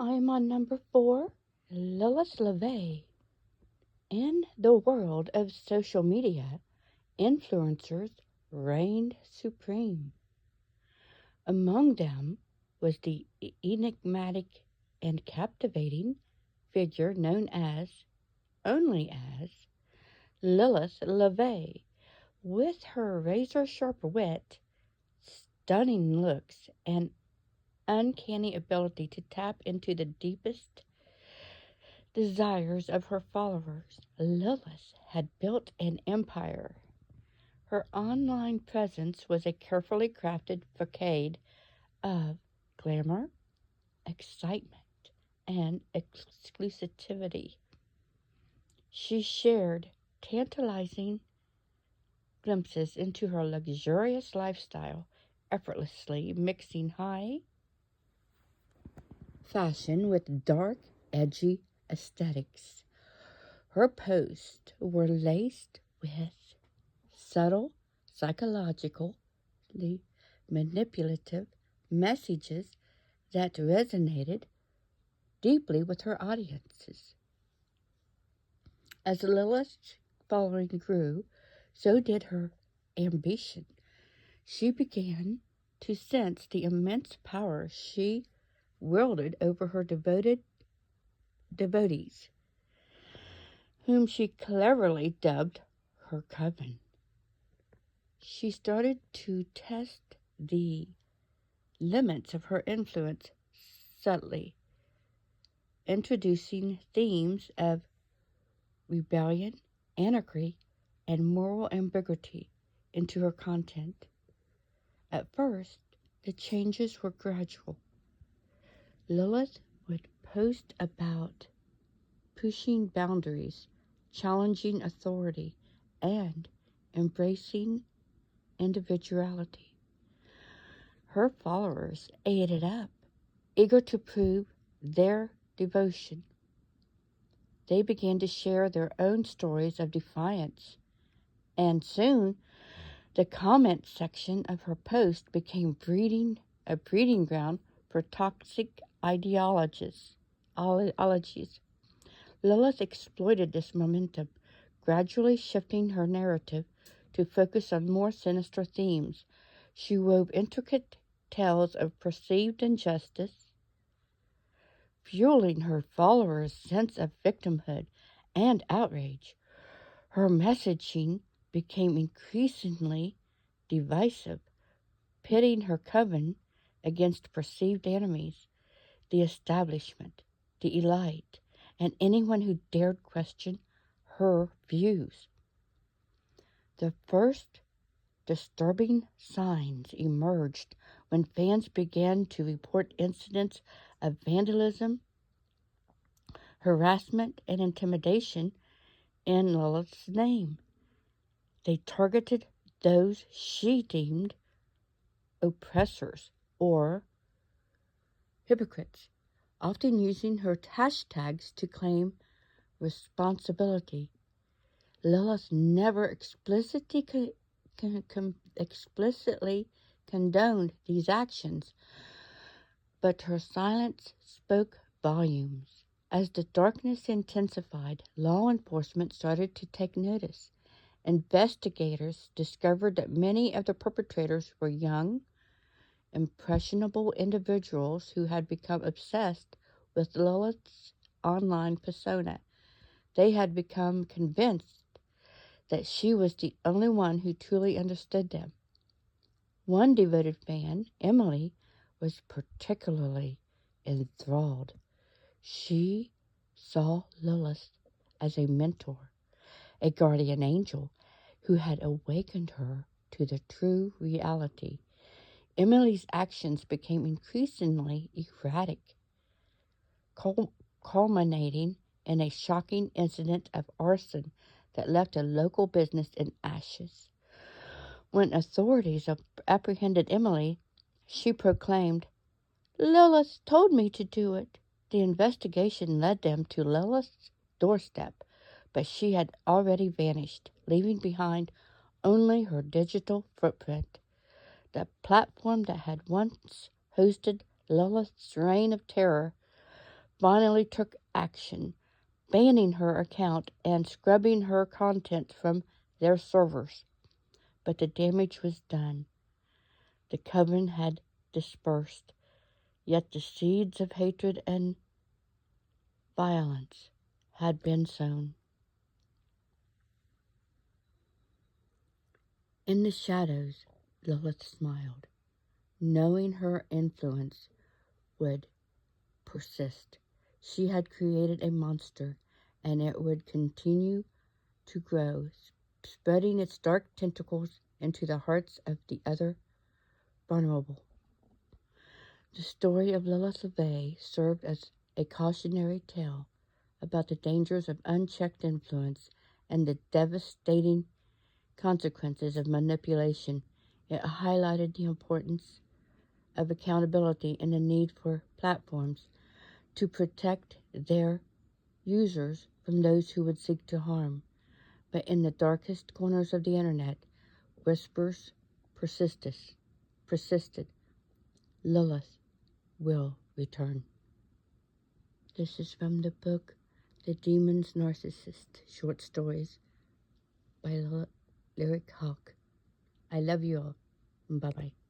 I'm on number 4, Lilith LaVey. In the world of social media, influencers reigned supreme. Among them was the enigmatic and captivating figure known only as, Lilith LaVey. With her razor-sharp wit, stunning looks, and uncanny ability to tap into the deepest desires of her followers, Lilith had built an empire. Her online presence was a carefully crafted facade of glamour, excitement, and exclusivity. She shared tantalizing glimpses into her luxurious lifestyle, effortlessly mixing high fashion with dark, edgy aesthetics. Her posts were laced with subtle, psychologically manipulative messages that resonated deeply with her audiences. As Lilith's following grew, so did her ambition. She began to sense the immense power she wielded over her devotees, whom she cleverly dubbed her coven. She started to test the limits of her influence subtly, introducing themes of rebellion, anarchy, and moral ambiguity into her content. At first, the changes were gradual. Lilith would post about pushing boundaries, challenging authority, and embracing individuality. Her followers ate it up, eager to prove their devotion. They began to share their own stories of defiance, and soon the comment section of her post became a breeding ground for toxic ideologies. Lilith exploited this momentum, gradually shifting her narrative to focus on more sinister themes. She wove intricate tales of perceived injustice, fueling her followers' sense of victimhood and outrage. Her messaging became increasingly divisive, pitting her coven against perceived enemies, the establishment, the elite, and anyone who dared question her views. The first disturbing signs emerged when fans began to report incidents of vandalism, harassment, and intimidation in Lilith's name. They targeted those she deemed oppressors or hypocrites, often using her hashtags to claim responsibility. Lilith never explicitly condoned these actions, but her silence spoke volumes. As the darkness intensified, law enforcement started to take notice. Investigators discovered that many of the perpetrators were young, impressionable individuals who had become obsessed with Lilith's online persona. They had become convinced that she was the only one who truly understood them. One devoted fan, Emily, was particularly enthralled. She saw Lilith as a mentor, a guardian angel who had awakened her to the true reality. Emily's actions became increasingly erratic, culminating in a shocking incident of arson that left a local business in ashes. When authorities apprehended Emily, she proclaimed, "Lilith told me to do it." The investigation led them to Lilith's doorstep, but she had already vanished, leaving behind only her digital footprint. The platform that had once hosted Lilith's reign of terror finally took action, banning her account and scrubbing her content from their servers. But the damage was done. The coven had dispersed, yet the seeds of hatred and violence had been sown. In the shadows, Lilith smiled, knowing her influence would persist. She had created a monster, and it would continue to grow, spreading its dark tentacles into the hearts of the other vulnerable. The story of Lilith LaVey served as a cautionary tale about the dangers of unchecked influence and the devastating consequences of manipulation. It highlighted the importance of accountability and the need for platforms to protect their users from those who would seek to harm. But in the darkest corners of the internet, whispers persisted. Lilith will return. This is from the book The Demon's Narcissist, short stories by Hawke. I love you all. Bye-bye.